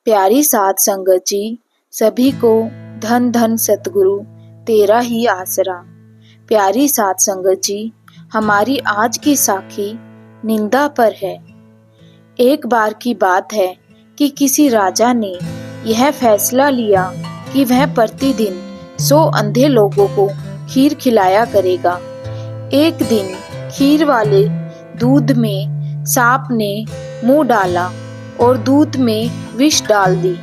प्यारी साध संगत जी, सभी को धन धन सतगुरु तेरा ही आसरा। प्यारी साध संगत जी, हमारी आज की साखी निंदा पर है। एक बार की बात है कि किसी राजा ने यह फैसला लिया कि वह प्रतिदिन 100 अंधे लोगों को खीर खिलाया करेगा। एक दिन खीर वाले दूध में सांप ने मुंह डाला और दूध में विष डाल दी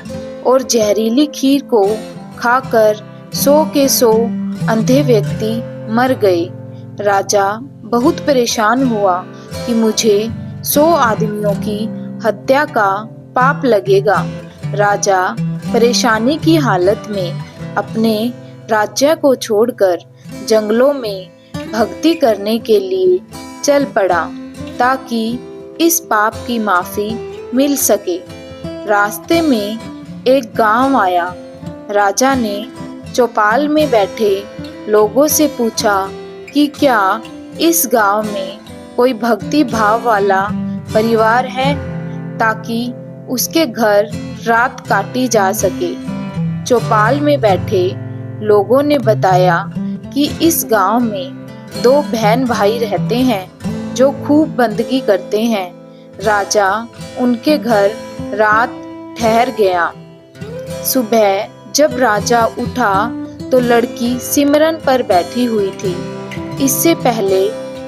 और जहरीली खीर को खाकर 100 के 100 अंधे व्यक्ति मर गए। राजा बहुत परेशान हुआ कि मुझे 100 आदमियों की हत्या का पाप लगेगा। राजा परेशानी की हालत में अपने राज्य को छोड़कर जंगलों में भक्ति करने के लिए चल पड़ा ताकि इस पाप की माफी मिल सके। रास्ते में एक गांव आया। राजा ने चौपाल में बैठे लोगों से पूछा कि क्या इस गांव में कोई भक्ति भाव वाला परिवार है ताकि उसके घर रात काटी जा सके। चौपाल में बैठे लोगों ने बताया कि इस गांव में 2 बहन भाई रहते हैं जो खूब बंदगी करते हैं। राजा उनके घर रात ठहर गया। सुबह जब राजा उठा तो लड़की सिमरन पर बैठी हुई थी। इससे पहले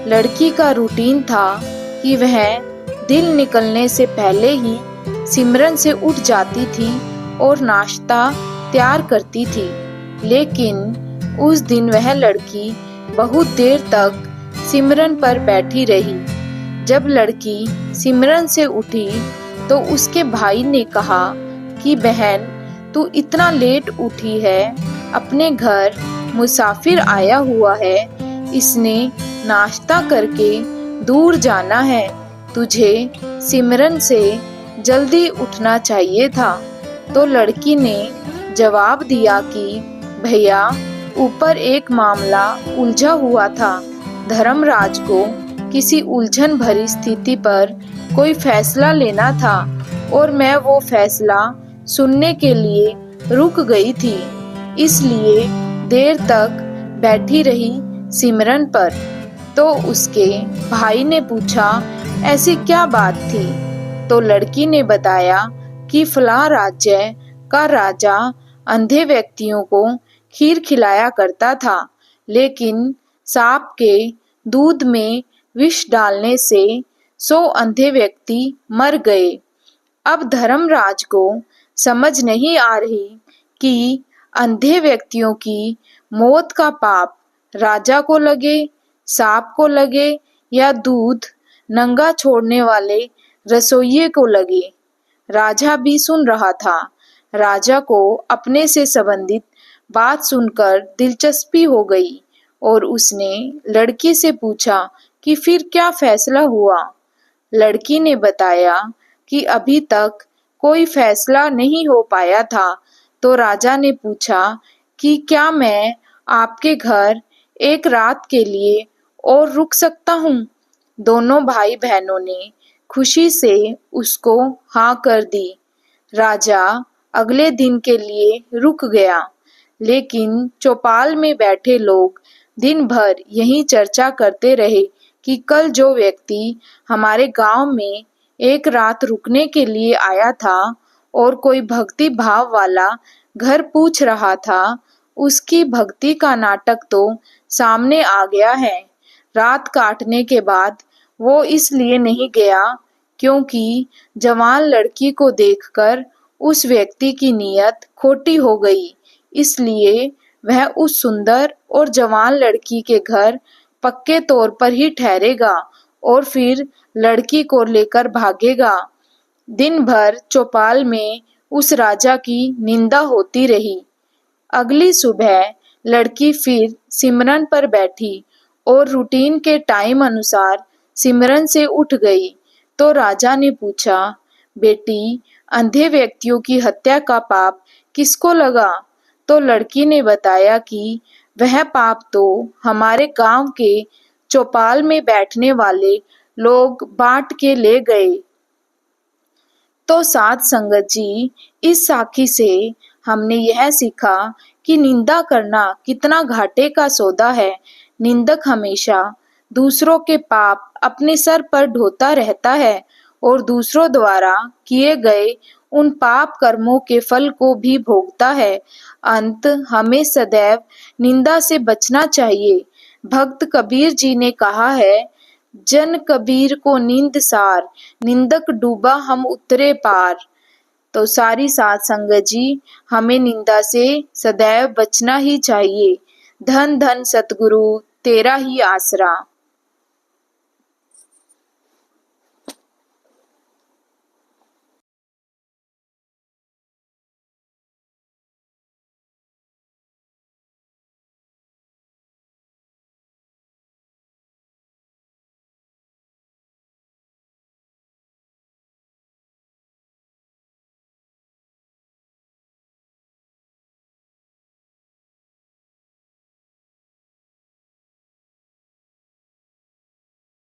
लड़की का रूटीन था कि वह दिन निकलने से पहले ही सिमरन से उठ जाती थी और नाश्ता तैयार करती थी। लेकिन उस दिन वह लड़की बहुत देर तक सिमरन पर बैठी रही। जब लड़की सिमरन से उठी तो उसके भाई ने कहा कि बहन, तू इतना लेट उठी है, अपने घर मुसाफिर आया हुआ है, इसने नाश्ता करके दूर जाना है, तुझे सिमरन से जल्दी उठना चाहिए था। तो लड़की ने जवाब दिया कि भैया, ऊपर एक मामला उलझा हुआ था। धर्मराज को किसी उलझन भरी स्थिति पर कोई फैसला लेना था और मैं वो फैसला सुनने के लिए रुक गई थी, इसलिए देर तक बैठी रही सिमरन पर। तो उसके भाई ने पूछा, ऐसी क्या बात थी? तो लड़की ने बताया कि फलां राज्य का राजा अंधे व्यक्तियों को खीर खिलाया करता था, लेकिन सांप के दूध में विष डालने से 100 अंधे व्यक्ति मर गए। अब धर्मराज को समझ नहीं आ रही कि अंधे व्यक्तियों की मौत का पाप राजा को लगे, सांप को लगे या दूध नंगा छोड़ने वाले रसोइये को लगे। राजा भी सुन रहा था। राजा को अपने से संबंधित बात सुनकर दिलचस्पी हो गई और उसने लड़की से पूछा कि फिर क्या फैसला हुआ। लड़की ने बताया कि अभी तक कोई फैसला नहीं हो पाया था। तो राजा ने पूछा कि क्या मैं आपके घर एक रात के लिए और रुक सकता हूँ? दोनों भाई बहनों ने खुशी से उसको हाँ कर दी। राजा अगले दिन के लिए रुक गया, लेकिन चौपाल में बैठे लोग दिन भर यही चर्चा करते रहे कि कल जो व्यक्ति हमारे गांव में एक रात रुकने के लिए आया था और कोई भक्ति भाव वाला घर पूछ रहा था, उसकी भक्ति का नाटक तो सामने आ गया है। रात काटने के बाद वो इसलिए नहीं गया क्योंकि जवान लड़की को देखकर उस व्यक्ति की नीयत खोटी हो गई, इसलिए वह उस सुंदर और जवान लड़की के घर पक्के तौर पर ही ठहरेगा और फिर लड़की को लेकर भागेगा। दिन भर चौपाल में उस राजा की निंदा होती रही। अगली सुबह लड़की फिर सिमरन पर बैठी और रूटीन के टाइम अनुसार सिमरन से उठ गई। तो राजा ने पूछा, बेटी, अंधे व्यक्तियों की हत्या का पाप किसको लगा? तो लड़की ने बताया कि वह पाप तो हमारे गांव के चौपाल में बैठने वाले लोग बांट के ले गए। तो साध संगत जी, इस साखी से हमने यह सीखा कि निंदा करना कितना घाटे का सौदा है। निंदक हमेशा दूसरों के पाप अपने सर पर ढोता रहता है और दूसरों द्वारा किए गए उन पाप कर्मों के फल को भी भोगता है। अंत हमें सदैव निंदा से बचना चाहिए। भक्त कबीर जी ने कहा है, जन कबीर को नींद सार, निंदक डूबा हम उतरे पार। तो सारी साध संगत जी, हमें निंदा से सदैव बचना ही चाहिए। धन धन सतगुरु तेरा ही आसरा।